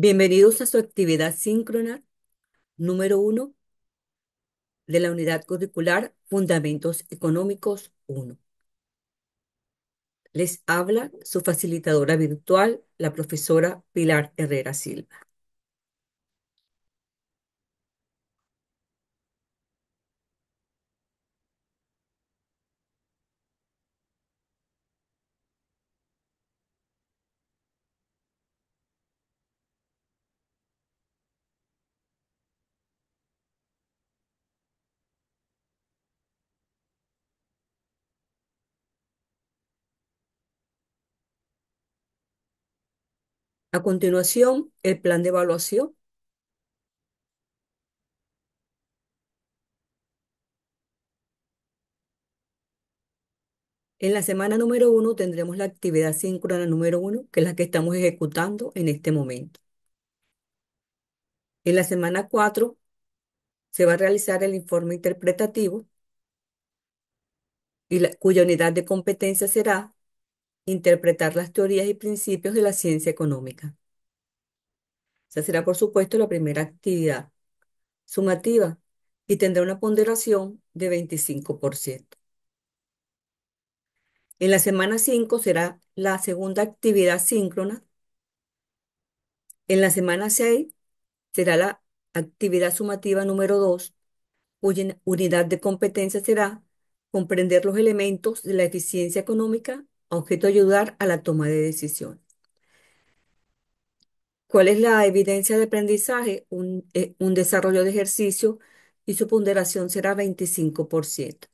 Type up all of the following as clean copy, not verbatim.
Bienvenidos a su actividad síncrona número 1 de la unidad curricular Fundamentos Económicos 1. Les habla su facilitadora virtual, la profesora Pilar Herrera Silva. A continuación, el plan de evaluación. En la semana número 1 tendremos la actividad síncrona número 1, que es la que estamos ejecutando en este momento. En la semana 4 se va a realizar el informe interpretativo y cuya unidad de competencia será interpretar las teorías y principios de la ciencia económica. Esa será, por supuesto, la primera actividad sumativa y tendrá una ponderación de 25%. En la semana 5 será la segunda actividad síncrona. En la semana 6 será la actividad sumativa número 2, cuya unidad de competencia será comprender los elementos de la eficiencia económica a objeto de ayudar a la toma de decisiones. ¿Cuál es la evidencia de aprendizaje? Un desarrollo de ejercicio y su ponderación será 25%.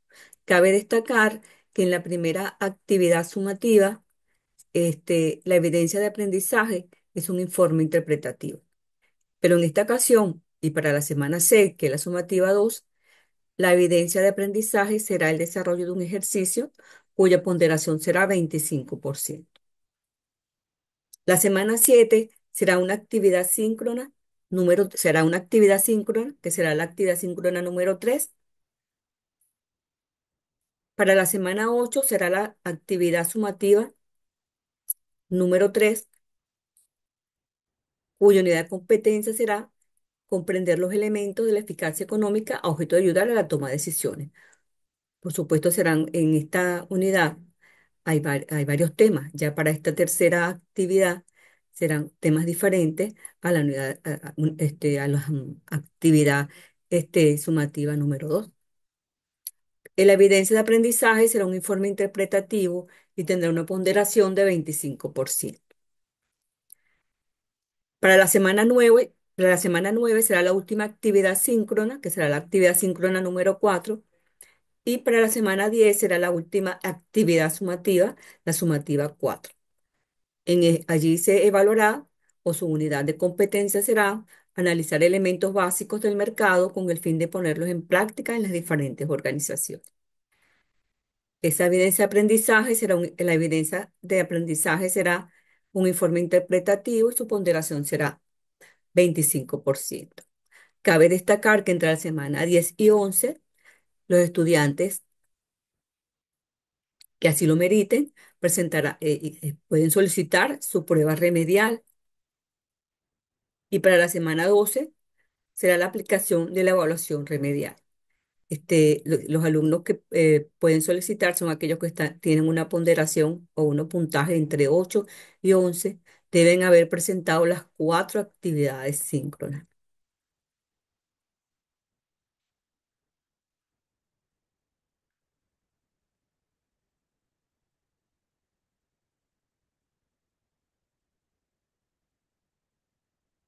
Cabe destacar que en la primera actividad sumativa, la evidencia de aprendizaje es un informe interpretativo. Pero en esta ocasión, y para la semana 6, que es la sumativa 2, la evidencia de aprendizaje será el desarrollo de un ejercicio cuya ponderación será 25%. La semana 7 será una actividad síncrona, que será la actividad síncrona número 3. Para la semana 8 será la actividad sumativa número 3, cuya unidad de competencia será comprender los elementos de la eficacia económica a objeto de ayudar a la toma de decisiones. Por supuesto, serán en esta unidad, hay varios temas. Ya para esta tercera actividad serán temas diferentes a la unidad, a la actividad sumativa número 2. La evidencia de aprendizaje será un informe interpretativo y tendrá una ponderación de 25%. Para la semana 9 será la última actividad síncrona, que será la actividad síncrona número 4. Y para la semana 10 será la última actividad sumativa, la sumativa 4. Allí se evaluará, o su unidad de competencia será analizar elementos básicos del mercado con el fin de ponerlos en práctica en las diferentes organizaciones. La evidencia de aprendizaje será un informe interpretativo y su ponderación será 25%. Cabe destacar que entre la semana 10 y 11, los estudiantes que así lo meriten pueden solicitar su prueba remedial, y para la semana 12 será la aplicación de la evaluación remedial. Los alumnos que pueden solicitar son aquellos que tienen una ponderación o un puntaje entre 8 y 11, deben haber presentado las 4 actividades síncronas.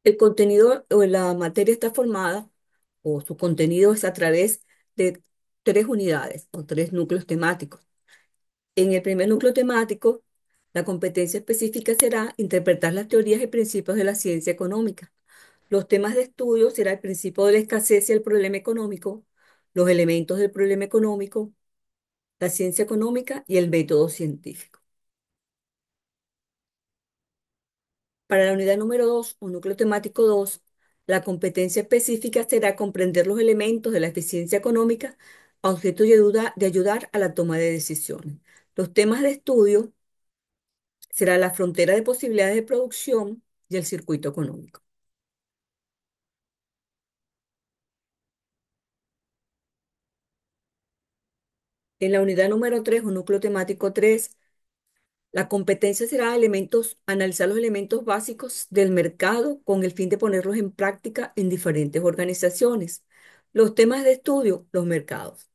El contenido o la materia está formada, o su contenido es a través de 3 unidades o 3 núcleos temáticos. En el primer núcleo temático, la competencia específica será interpretar las teorías y principios de la ciencia económica. Los temas de estudio serán el principio de la escasez y el problema económico, los elementos del problema económico, la ciencia económica y el método científico. Para la unidad número 2 o núcleo temático 2, la competencia específica será comprender los elementos de la eficiencia económica a objeto de ayudar a la toma de decisiones. Los temas de estudio será la frontera de posibilidades de producción y el circuito económico. En la unidad número 3 o núcleo temático 3, la competencia será analizar los elementos básicos del mercado con el fin de ponerlos en práctica en diferentes organizaciones. Los temas de estudio, los mercados,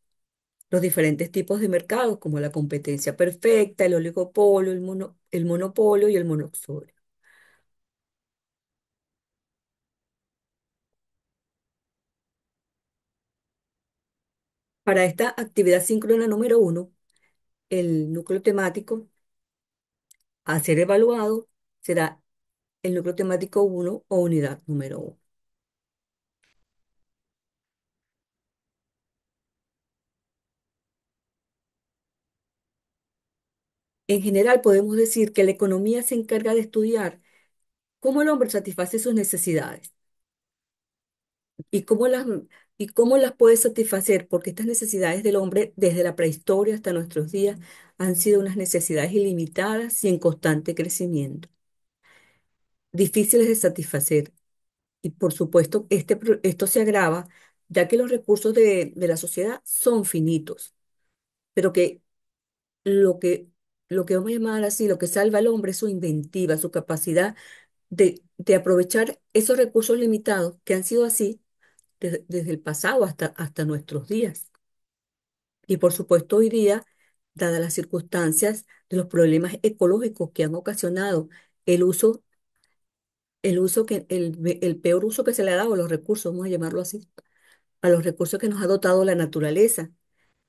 los diferentes tipos de mercados, como la competencia perfecta, el oligopolio, el monopolio y el monopolio. Para esta actividad síncrona número 1, el núcleo temático a ser evaluado será el núcleo temático 1 o unidad número 1. En general, podemos decir que la economía se encarga de estudiar cómo el hombre satisface sus necesidades y cómo las puede satisfacer, porque estas necesidades del hombre desde la prehistoria hasta nuestros días han sido unas necesidades ilimitadas y en constante crecimiento, difíciles de satisfacer. Y por supuesto, esto se agrava ya que los recursos de la sociedad son finitos, pero que lo que, lo que vamos a llamar así, lo que salva al hombre es su inventiva, su capacidad de aprovechar esos recursos limitados que han sido así desde el pasado hasta nuestros días. Y por supuesto, hoy día, dadas las circunstancias de los problemas ecológicos que han ocasionado el uso, el peor uso que se le ha dado a los recursos, vamos a llamarlo así, a los recursos que nos ha dotado la naturaleza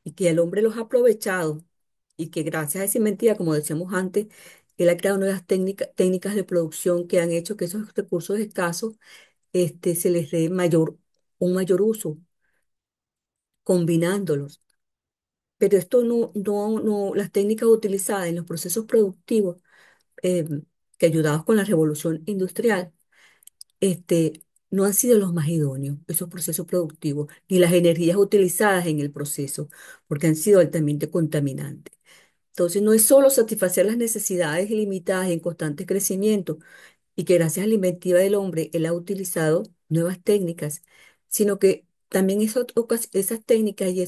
y que el hombre los ha aprovechado y que gracias a esa inventiva, como decíamos antes, él ha creado nuevas técnicas de producción que han hecho que esos recursos escasos se les dé un mayor uso, combinándolos. Pero esto no, las técnicas utilizadas en los procesos productivos, eh, que ayudados con la revolución industrial, no han sido los más idóneos, esos procesos productivos, ni las energías utilizadas en el proceso, porque han sido altamente contaminantes. Entonces, no es solo satisfacer las necesidades ilimitadas y en constante crecimiento, y que gracias a la inventiva del hombre él ha utilizado nuevas técnicas, sino que también esas técnicas y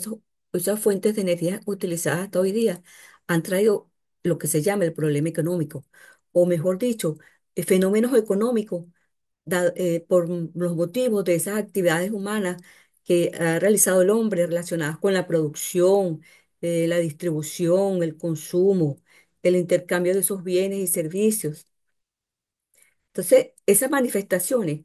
esas fuentes de energía utilizadas hasta hoy día han traído lo que se llama el problema económico, o mejor dicho, fenómenos económicos por los motivos de esas actividades humanas que ha realizado el hombre relacionadas con la producción, la distribución, el consumo, el intercambio de esos bienes y servicios. Entonces, esas manifestaciones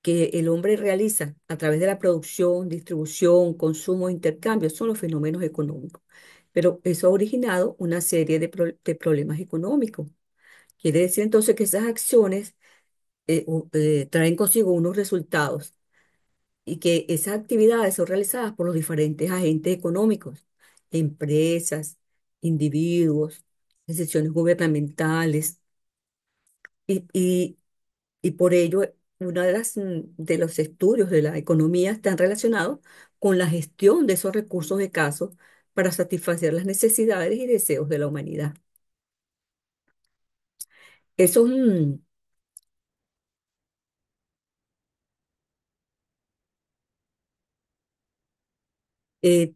que el hombre realiza a través de la producción, distribución, consumo e intercambio son los fenómenos económicos. Pero eso ha originado una serie de problemas económicos. Quiere decir entonces que esas acciones traen consigo unos resultados y que esas actividades son realizadas por los diferentes agentes económicos, empresas, individuos, instituciones gubernamentales y y por ello, uno de los estudios de la economía están relacionados con la gestión de esos recursos escasos para satisfacer las necesidades y deseos de la humanidad. Esos,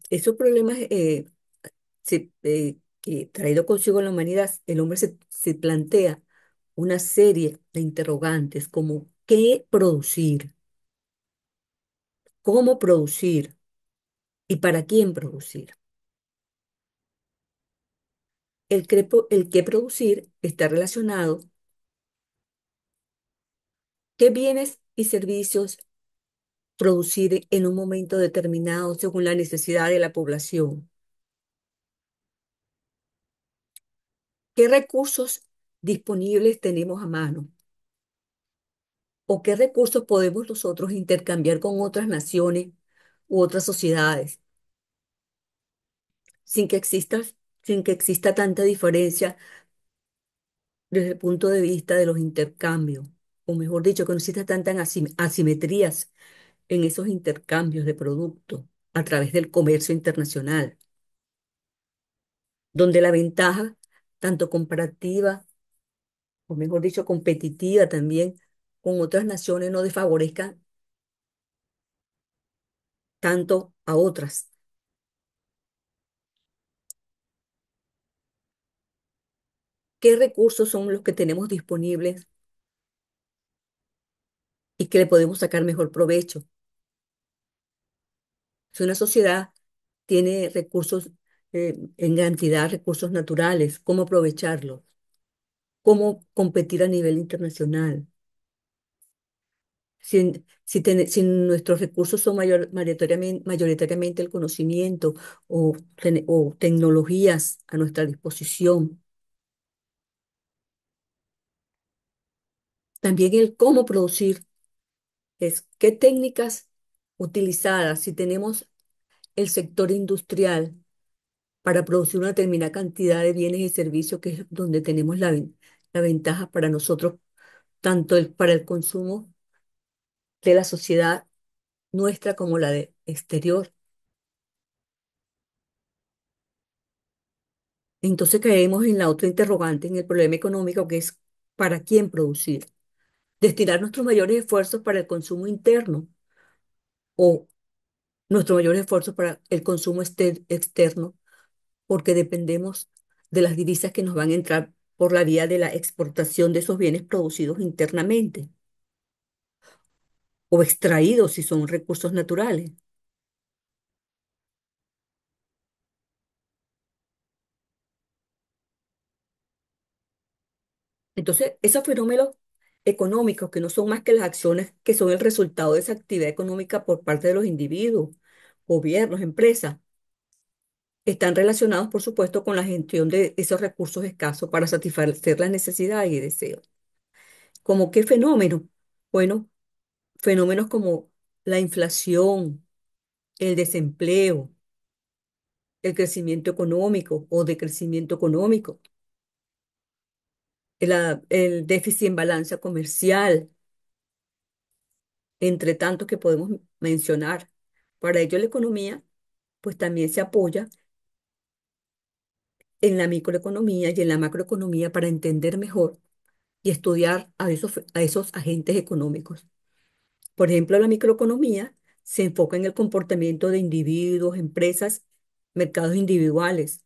esos problemas que traído consigo la humanidad, el hombre se plantea una serie de interrogantes como qué producir, cómo producir y para quién producir. El qué producir está relacionado. ¿Qué bienes y servicios producir en un momento determinado según la necesidad de la población? ¿Qué recursos disponibles tenemos a mano? ¿O qué recursos podemos nosotros intercambiar con otras naciones u otras sociedades sin que exista, sin que exista tanta diferencia desde el punto de vista de los intercambios? O mejor dicho, que no exista tantas asimetrías en esos intercambios de productos a través del comercio internacional, donde la ventaja, tanto comparativa, o mejor dicho, competitiva también, con otras naciones no desfavorezca tanto a otras. qué recursos son los que tenemos disponibles y que le podemos sacar mejor provecho. Si una sociedad tiene recursos en cantidad, recursos naturales, ¿cómo aprovecharlos? ¿Cómo competir a nivel internacional? Si nuestros recursos son mayoritariamente el conocimiento o tecnologías a nuestra disposición, también el cómo producir es qué técnicas utilizadas, si tenemos el sector industrial para producir una determinada cantidad de bienes y servicios, que es donde tenemos la ventaja para nosotros, tanto para el consumo de la sociedad nuestra como la de exterior. Entonces caemos en la otra interrogante, en el problema económico, que es ¿para quién producir? Destinar nuestros mayores esfuerzos para el consumo interno o nuestros mayores esfuerzos para el consumo externo, porque dependemos de las divisas que nos van a entrar por la vía de la exportación de esos bienes producidos internamente o extraídos si son recursos naturales. Entonces, esos fenómenos económicos, que no son más que las acciones que son el resultado de esa actividad económica por parte de los individuos, gobiernos, empresas, están relacionados, por supuesto, con la gestión de esos recursos escasos para satisfacer las necesidades y deseos. ¿Cómo qué fenómeno? Bueno, fenómenos como la inflación, el desempleo, el crecimiento económico o decrecimiento económico, el déficit en balanza comercial, entre tantos que podemos mencionar. Para ello, la economía, pues también se apoya en la microeconomía y en la macroeconomía para entender mejor y estudiar a esos agentes económicos. Por ejemplo, la microeconomía se enfoca en el comportamiento de individuos, empresas, mercados individuales.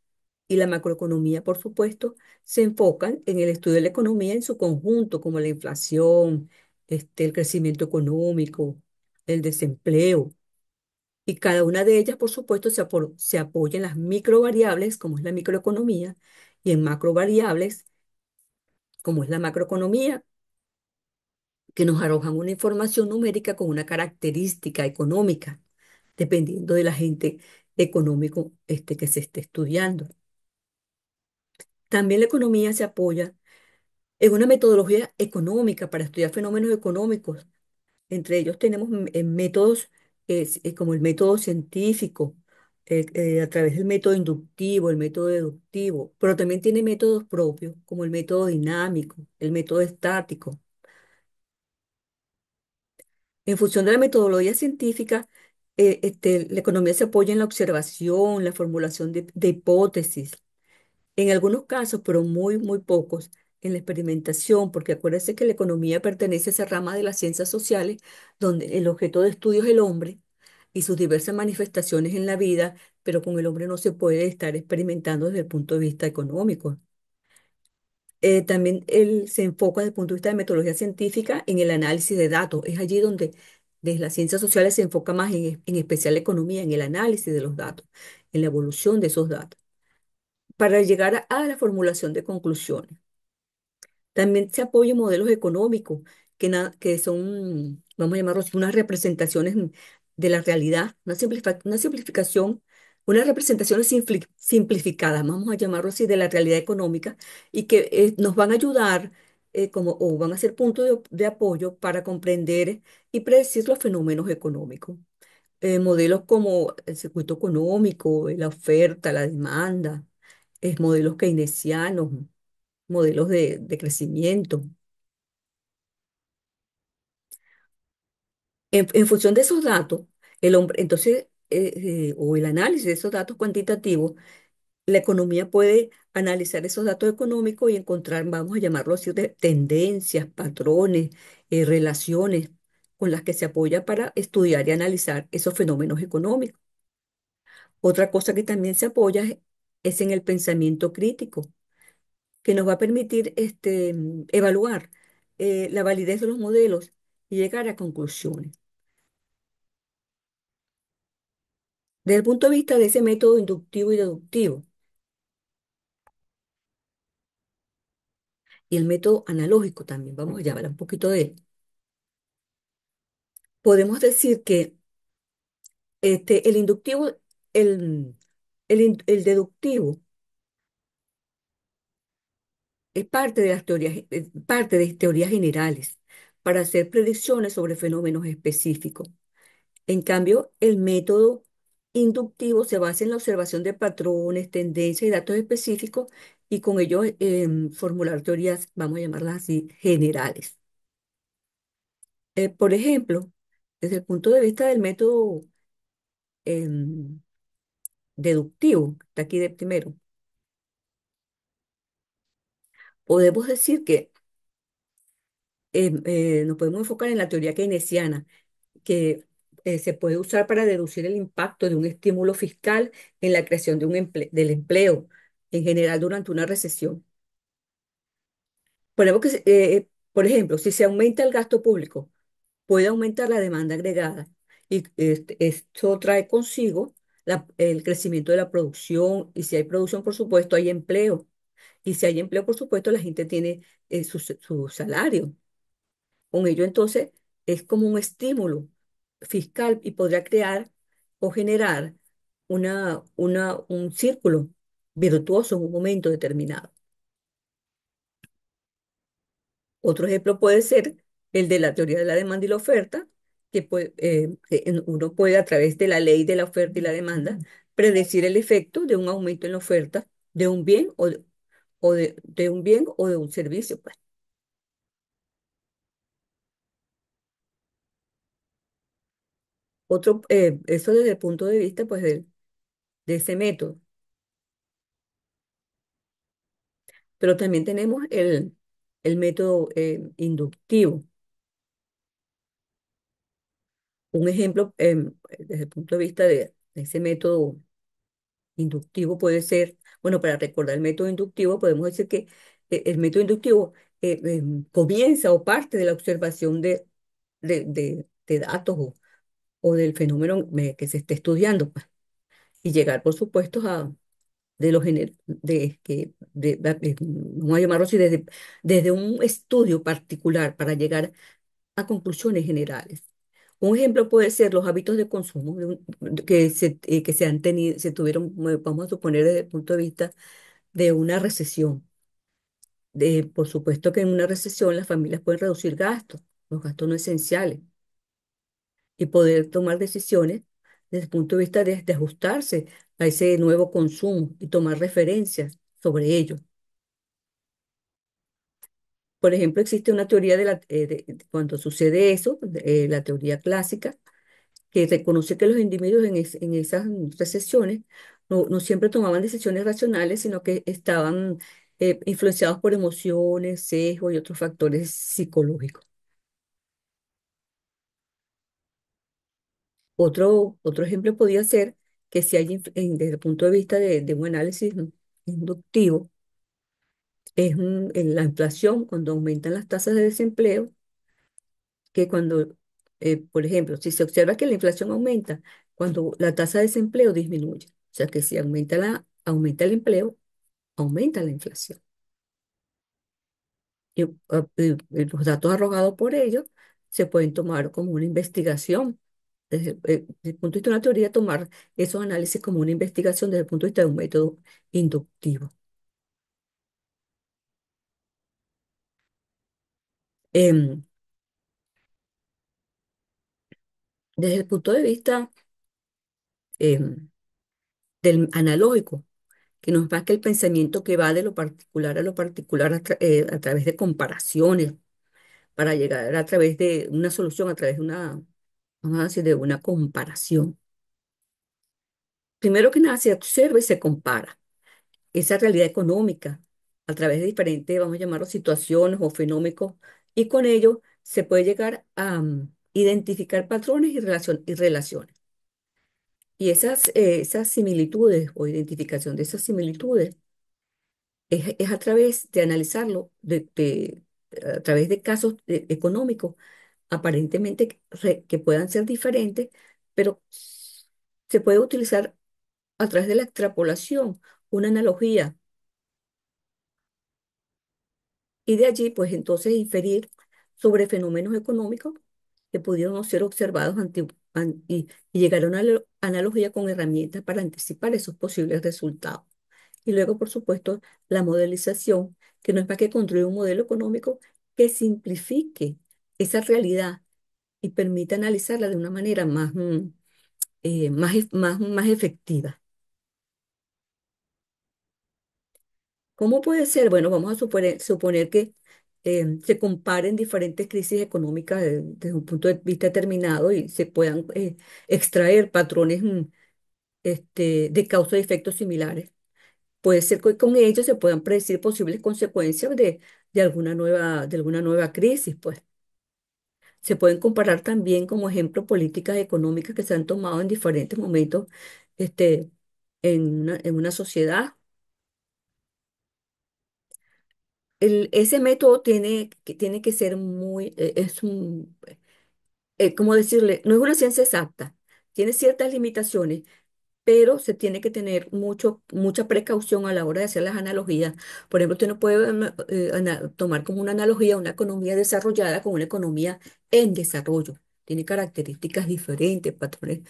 Y la macroeconomía, por supuesto, se enfoca en el estudio de la economía en su conjunto, como la inflación, el crecimiento económico, el desempleo. Y cada una de ellas, por supuesto, se apoya en las microvariables, como es la microeconomía, y en macrovariables, como es la macroeconomía, que nos arrojan una información numérica con una característica económica, dependiendo del agente económico que se esté estudiando. También la economía se apoya en una metodología económica para estudiar fenómenos económicos. Entre ellos tenemos métodos como el método científico, a través del método inductivo, el método deductivo, pero también tiene métodos propios, como el método dinámico, el método estático. En función de la metodología científica, la economía se apoya en la observación, la formulación de hipótesis, en algunos casos, pero muy pocos, en la experimentación, porque acuérdense que la economía pertenece a esa rama de las ciencias sociales, donde el objeto de estudio es el hombre y sus diversas manifestaciones en la vida, pero con el hombre no se puede estar experimentando desde el punto de vista económico. También él se enfoca desde el punto de vista de metodología científica en el análisis de datos. Es allí donde desde las ciencias sociales se enfoca más en especial la economía, en el análisis de los datos, en la evolución de esos datos, para llegar a la formulación de conclusiones. También se apoya en modelos económicos que son, vamos a llamarlos así, unas representaciones de la realidad, una simplificación, unas representaciones simplificadas, vamos a llamarlo así, de la realidad económica y que nos van a ayudar o van a ser punto de apoyo para comprender y predecir los fenómenos económicos. Modelos como el circuito económico, la oferta, la demanda, modelos keynesianos, modelos de crecimiento. En función de esos datos, el hombre, entonces, o el análisis de esos datos cuantitativos, la economía puede analizar esos datos económicos y encontrar, vamos a llamarlo así, tendencias, patrones, relaciones con las que se apoya para estudiar y analizar esos fenómenos económicos. Otra cosa que también se apoya es en el pensamiento crítico. que nos va a permitir evaluar la validez de los modelos y llegar a conclusiones. Desde el punto de vista de ese método inductivo y deductivo y el método analógico también, vamos a hablar un poquito de él, podemos decir que el inductivo, el deductivo es parte de las teorías, parte de teorías generales para hacer predicciones sobre fenómenos específicos. En cambio, el método inductivo se basa en la observación de patrones, tendencias y datos específicos y con ello formular teorías, vamos a llamarlas así, generales. Por ejemplo, desde el punto de vista del método em, deductivo, que está aquí de primero, podemos decir que nos podemos enfocar en la teoría keynesiana, que se puede usar para deducir el impacto de un estímulo fiscal en la creación de del empleo, en general durante una recesión. Ponemos que, por ejemplo, si se aumenta el gasto público, puede aumentar la demanda agregada y esto trae consigo el crecimiento de la producción y si hay producción, por supuesto, hay empleo. Y si hay empleo, por supuesto, la gente tiene su salario. Con ello, entonces, es como un estímulo fiscal y podría crear o generar un círculo virtuoso en un momento determinado. Otro ejemplo puede ser el de la teoría de la demanda y la oferta, uno puede a través de la ley de la oferta y la demanda predecir el efecto de un aumento en la oferta de un bien de un bien o de un servicio, pues. Eso desde el punto de vista, pues, de ese método. Pero también tenemos el método inductivo. Un ejemplo, desde el punto de vista de ese método inductivo puede ser, bueno, para recordar el método inductivo, podemos decir que el método inductivo comienza o parte de la observación de datos o del fenómeno que se esté estudiando, pues, y llegar, por supuesto, de los vamos a llamarlo así, desde un estudio particular para llegar a conclusiones generales. Un ejemplo puede ser los hábitos de consumo que se han tenido, se tuvieron, vamos a suponer, desde el punto de vista de una recesión. Por supuesto que en una recesión las familias pueden reducir gastos, los gastos no esenciales, y poder tomar decisiones desde el punto de vista de ajustarse a ese nuevo consumo y tomar referencias sobre ello. Por ejemplo, existe una teoría cuando sucede eso, la teoría clásica, que reconoce que los individuos en esas recesiones no siempre tomaban decisiones racionales, sino que estaban influenciados por emociones, sesgos y otros factores psicológicos. Otro ejemplo podría ser que si hay, desde el punto de vista de un análisis inductivo, en la inflación, cuando aumentan las tasas de desempleo, que cuando, por ejemplo, si se observa que la inflación aumenta, cuando la tasa de desempleo disminuye. O sea que si aumenta el empleo, aumenta la inflación. Y los datos arrojados por ellos se pueden tomar como una investigación. Desde el punto de vista de una teoría, tomar esos análisis como una investigación desde el punto de vista de un método inductivo. Em, Desde el punto de vista em, del analógico, que nos marca el pensamiento que va de lo particular a lo particular a través de comparaciones, para llegar a través de una solución, a través de vamos a decir, de una comparación. Primero que nada, se observa y se compara esa realidad económica a través de diferentes, vamos a llamarlo, situaciones o fenómenos, y con ello se puede llegar a identificar patrones y relaciones. Y esas similitudes o identificación de esas similitudes es a través de analizarlo, a través de casos económicos, aparentemente que puedan ser diferentes, pero se puede utilizar a través de la extrapolación, una analogía, y de allí, pues entonces inferir sobre fenómenos económicos que pudieron no ser observados y llegar a una analogía con herramientas para anticipar esos posibles resultados. Y luego, por supuesto, la modelización, que no es más que construir un modelo económico que simplifique esa realidad y permita analizarla de una manera más efectiva. ¿Cómo puede ser? Bueno, vamos a suponer que se comparen diferentes crisis económicas desde un punto de vista determinado y se puedan extraer patrones de causa y efectos similares. Puede ser que con ellos se puedan predecir posibles consecuencias de alguna nueva crisis, pues. Se pueden comparar también como ejemplo políticas económicas que se han tomado en diferentes momentos este, en una sociedad. Ese método tiene que ser ¿cómo decirle? No es una ciencia exacta, tiene ciertas limitaciones, pero se tiene que tener mucha precaución a la hora de hacer las analogías. Por ejemplo, usted no puede tomar como una analogía una economía desarrollada con una economía en desarrollo. Tiene características diferentes, patrones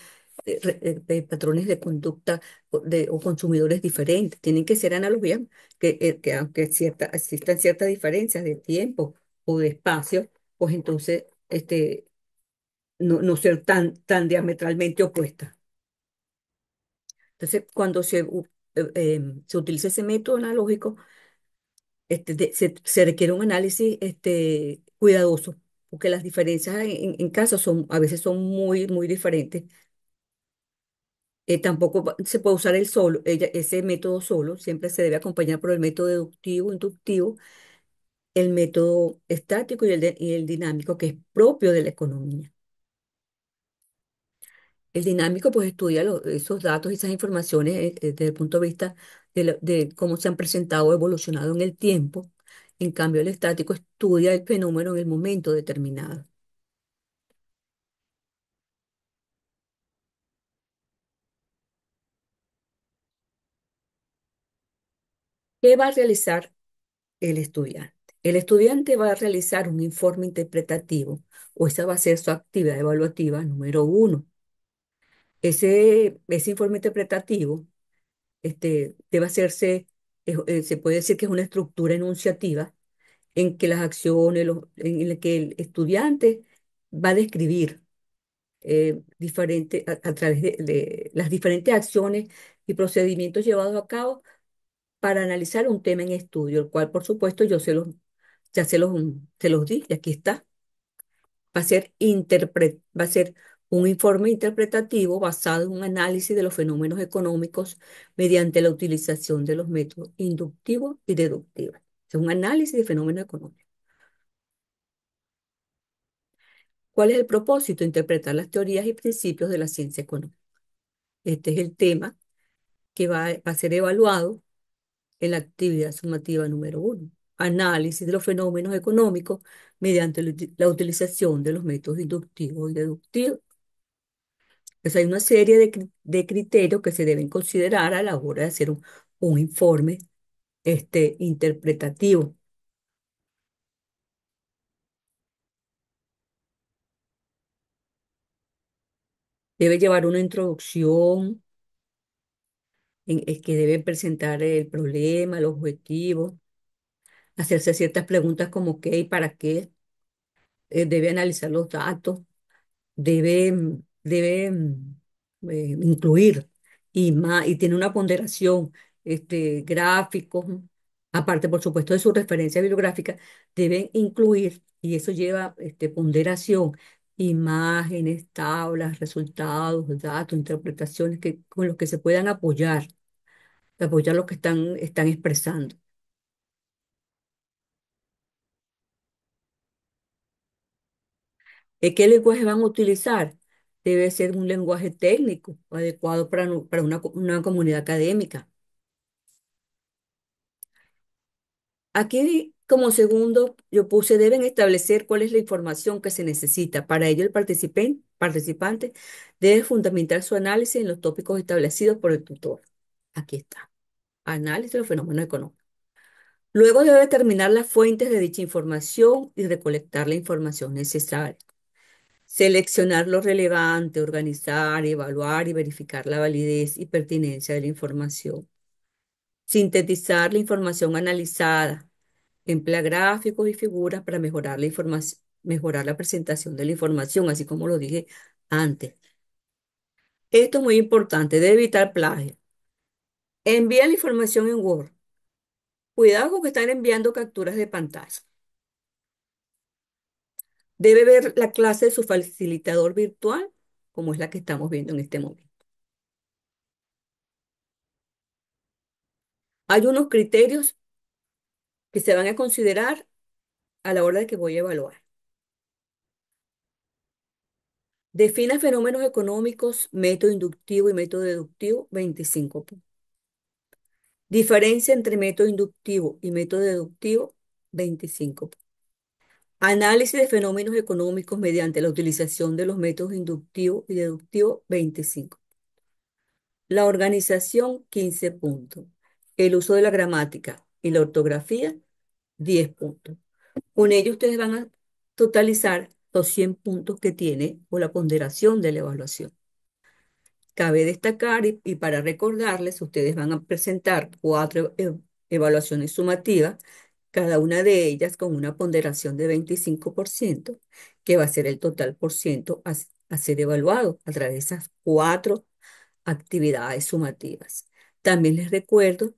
de conducta o consumidores diferentes. Tienen que ser analogías que aunque existan ciertas diferencias de tiempo o de espacio, pues entonces no ser tan diametralmente opuestas. Entonces, cuando se utiliza ese método analógico, se requiere un análisis cuidadoso, porque las diferencias en casos a veces son muy diferentes. Tampoco se puede usar ese método solo, siempre se debe acompañar por el método deductivo, inductivo, el método estático y el dinámico, que es propio de la economía. El dinámico pues estudia esos datos y esas informaciones desde el punto de vista de cómo se han presentado o evolucionado en el tiempo. En cambio, el estático estudia el fenómeno en el momento determinado. ¿Qué va a realizar el estudiante? El estudiante va a realizar un informe interpretativo, o esa va a ser su actividad evaluativa número uno. Ese informe interpretativo debe hacerse, se puede decir que es una estructura enunciativa en que las acciones, en la que el estudiante va a describir a través de las diferentes acciones y procedimientos llevados a cabo para analizar un tema en estudio, el cual, por supuesto, ya se los di, y aquí está. Va a ser un informe interpretativo basado en un análisis de los fenómenos económicos mediante la utilización de los métodos inductivo y deductivo. Es un análisis de fenómenos económicos. ¿Cuál es el propósito? Interpretar las teorías y principios de la ciencia económica. Este es el tema que va a ser evaluado en la actividad sumativa número uno. Análisis de los fenómenos económicos mediante la utilización de los métodos inductivos y deductivos. Pues hay una serie de criterios que se deben considerar a la hora de hacer un informe interpretativo. Debe llevar una introducción que debe presentar el problema, los objetivos, hacerse ciertas preguntas como qué y para qué, debe analizar los datos, debe incluir y tiene una ponderación, gráficos, aparte por supuesto de su referencia bibliográfica, deben incluir, y eso lleva ponderación, imágenes, tablas, resultados, datos, interpretaciones con los que se puedan apoyar lo que están expresando. ¿Qué lenguaje van a utilizar? Debe ser un lenguaje técnico adecuado para una comunidad académica. Aquí, como segundo, yo puse, deben establecer cuál es la información que se necesita. Para ello, el participante debe fundamentar su análisis en los tópicos establecidos por el tutor. Aquí está. Análisis de los fenómenos económicos. Luego debe determinar las fuentes de dicha información y recolectar la información necesaria. Seleccionar lo relevante, organizar, evaluar y verificar la validez y pertinencia de la información. Sintetizar la información analizada. Emplea gráficos y figuras para mejorar la información, mejorar la presentación de la información, así como lo dije antes. Esto es muy importante, debe evitar plagio. Envía la información en Word. Cuidado con que están enviando capturas de pantalla. Debe ver la clase de su facilitador virtual, como es la que estamos viendo en este momento. Hay unos criterios que se van a considerar a la hora de que voy a evaluar. Defina fenómenos económicos, método inductivo y método deductivo, 25 puntos. Diferencia entre método inductivo y método deductivo, 25 puntos. Análisis de fenómenos económicos mediante la utilización de los métodos inductivo y deductivo, 25. La organización, 15 puntos. El uso de la gramática y la ortografía, 10 puntos. Con ello ustedes van a totalizar los 100 puntos que tiene o la ponderación de la evaluación. Cabe destacar y para recordarles, ustedes van a presentar cuatro evaluaciones sumativas, cada una de ellas con una ponderación de 25%, que va a ser el total por ciento a ser evaluado a través de esas cuatro actividades sumativas. También les recuerdo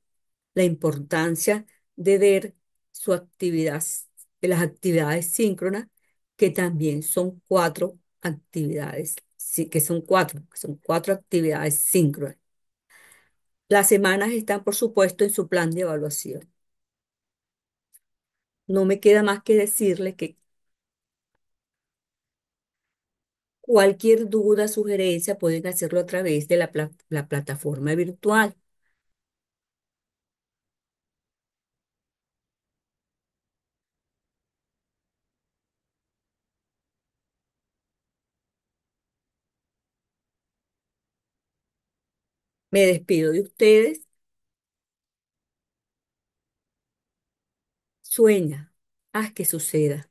la importancia de ver su actividad, las actividades síncronas, que también son cuatro actividades, sí, que son cuatro actividades síncronas. Las semanas están, por supuesto, en su plan de evaluación. No me queda más que decirle que cualquier duda, sugerencia, pueden hacerlo a través de la plataforma virtual. Me despido de ustedes. Sueña, haz que suceda.